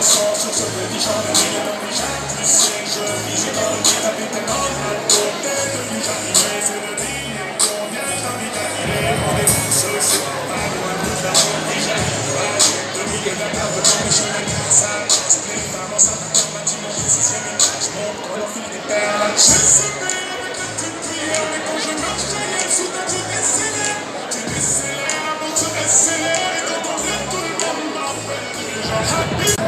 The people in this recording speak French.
sort sur ce petit champ de ligne dans les gens. Tu sais, je vis, j'ai dans le pied, t'as fait tellement de mal. Peut-être que j'arriverai, c'est le dîner. Combien j'invite à tirer mon début ce soir. Pas loin de la route, déjà, depuis que la carte dans les chemins de ça. C'est les femmes enceintes, encore bâtiment, sixième étage. Mon corps leur file des perles. Je sais bien avec la petite prière, mais quand je marche derrière, soudain je décélère. Tu décélères, avant tu accélères. Et quand on vient, tout le monde m'appelle déjà happy.